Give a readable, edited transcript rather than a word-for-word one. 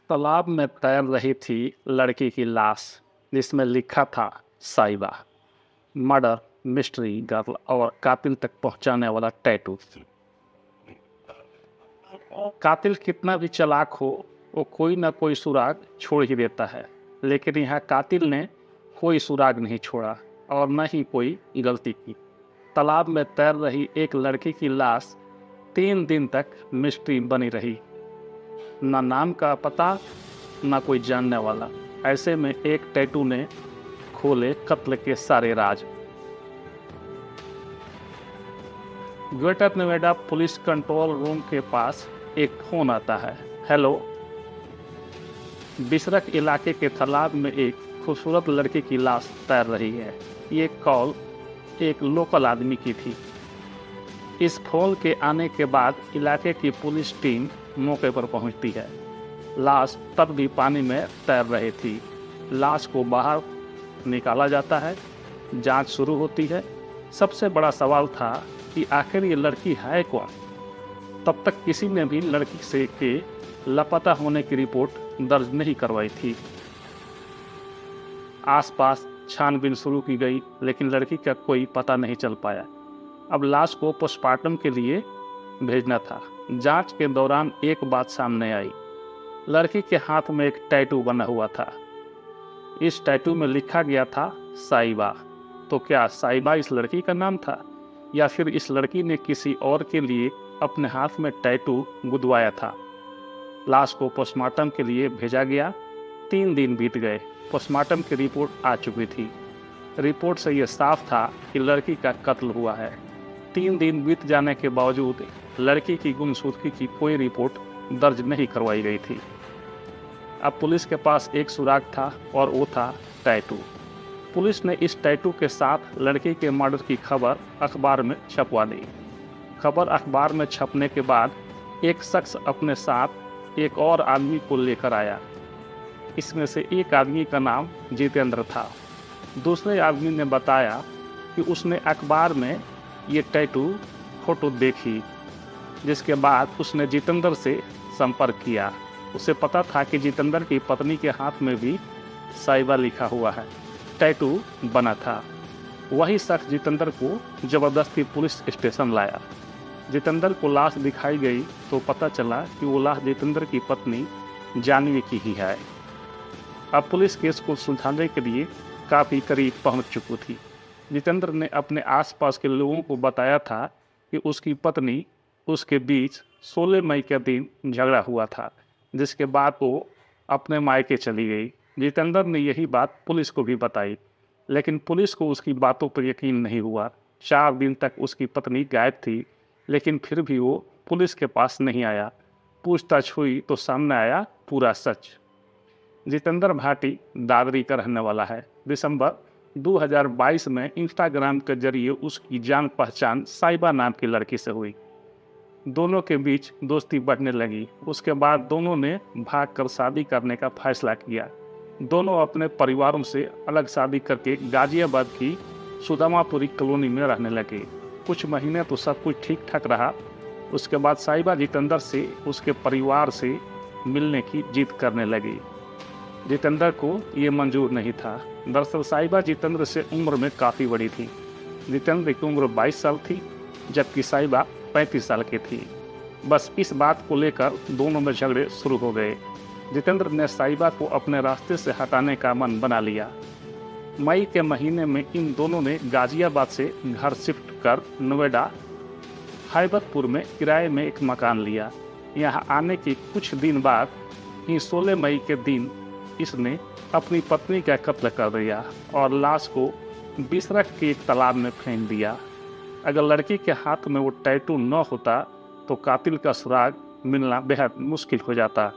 तालाब में तैर रही थी लड़की की लाश जिसमें लिखा था साइबा। मर्डर मिस्ट्री गर्ल और कातिल तक पहुंचाने वाला टैटू। कातिल कितना भी चालाक हो वो कोई ना कोई सुराग छोड़ ही देता है, लेकिन यहाँ कातिल ने कोई सुराग नहीं छोड़ा और न ही कोई गलती की। तालाब में तैर रही एक लड़की की लाश 3 दिन तक मिस्ट्री बनी रही। न नाम का पता, न कोई जानने वाला। ऐसे में एक टैटू ने खोले कत्ल के सारे राज। Greater Noida police control room के पास एक फोन आता है। हेलो, बिसरक इलाके के तालाब में एक खूबसूरत लड़की की लाश तैर रही है। ये कॉल एक लोकल आदमी की थी। इस फोन के आने के बाद इलाके की पुलिस टीम मौके पर पहुंचती है। लाश तब भी पानी में तैर रही थी। लाश को बाहर निकाला जाता है, जांच शुरू होती है। सबसे बड़ा सवाल था कि आखिर ये लड़की है कौन। तब तक किसी ने भी लड़की से के लापता होने की रिपोर्ट दर्ज नहीं करवाई थी। आसपास छानबीन शुरू की गई, लेकिन लड़की का कोई पता नहीं चल पाया। अब लाश को पोस्टमार्टम के लिए भेजना था। जांच के दौरान एक बात सामने आई। लड़की के हाथ में एक टैटू बना हुआ था। इस टैटू में लिखा गया था साइबा। तो क्या साइबा इस लड़की का नाम था, या फिर इस लड़की ने किसी और के लिए अपने हाथ में टैटू गुदवाया था। लाश को पोस्टमार्टम के लिए भेजा गया। 3 दिन बीत गए। पोस्टमार्टम की रिपोर्ट आ चुकी थी। रिपोर्ट से यह साफ था कि लड़की का कत्ल हुआ है। 3 दिन बीत जाने के बावजूद लड़की की गुमशुदगी की कोई रिपोर्ट दर्ज नहीं करवाई गई थी। अब पुलिस के पास एक सुराग था और वो था टैटू। पुलिस ने इस टैटू के साथ लड़की के मर्डर की खबर अखबार में छपवा दी। खबर अखबार में छपने के बाद एक शख्स अपने साथ एक और आदमी को लेकर आया। इसमें से एक आदमी का नाम जितेंद्र था। दूसरे आदमी ने बताया कि उसने अखबार में ये टैटू फोटो देखी, जिसके बाद उसने जितेंद्र से संपर्क किया। उसे पता था कि जितेंद्र की पत्नी के हाथ में भी साइबा लिखा हुआ है, टैटू बना था। वही शख्स जितेंद्र को जबरदस्ती पुलिस स्टेशन लाया। जितेंद्र को लाश दिखाई गई तो पता चला कि वो लाश जितेंद्र की पत्नी जानवी की ही है। अब पुलिस केस को सुलझाने के लिए काफ़ी करीब पहुंच चुकी थी। जितेंद्र ने अपने आसपास के लोगों को बताया था कि उसकी पत्नी उसके बीच 16 मई के दिन झगड़ा हुआ था, जिसके बाद वो अपने मायके चली गई। जितेंद्र ने यही बात पुलिस को भी बताई, लेकिन पुलिस को उसकी बातों पर यकीन नहीं हुआ। 4 दिन तक उसकी पत्नी गायब थी, लेकिन फिर भी वो पुलिस के पास नहीं आया। पूछताछ हुई तो सामने आया पूरा सच। जितेंद्र भाटी दादरी का रहने वाला है। दिसंबर 2022 में इंस्टाग्राम के जरिए उसकी जान पहचान साइबा नाम की लड़की से हुई। दोनों के बीच दोस्ती बढ़ने लगी। उसके बाद दोनों ने भागकर शादी करने का फैसला किया। दोनों अपने परिवारों से अलग शादी करके गाजियाबाद की सुदामापुरी कॉलोनी में रहने लगे। कुछ महीने तो सब कुछ ठीक ठाक रहा। उसके बाद साइबा जितेंद्र से उसके परिवार से मिलने की जिद करने लगी। जितेंद्र को ये मंजूर नहीं था। दरअसल साइबा जितेंद्र से उम्र में काफ़ी बड़ी थी। जितेंद्र की उम्र 22 साल थी, जबकि साइबा 35 साल की थी। बस इस बात को लेकर दोनों में झगड़े शुरू हो गए। जितेंद्र ने साइबा को अपने रास्ते से हटाने का मन बना लिया। मई के महीने में इन दोनों ने गाजियाबाद से घर शिफ्ट कर नोएडा हैबतपुर में किराए में एक मकान लिया। यहाँ आने के कुछ दिन बाद ही 16 मई के दिन इसने अपनी पत्नी का कत्ल कर दिया और लाश को बिसरख के एक तालाब में फेंक दिया। अगर लड़की के हाथ में वो टैटू न होता तो कातिल का सुराग मिलना बेहद मुश्किल हो जाता।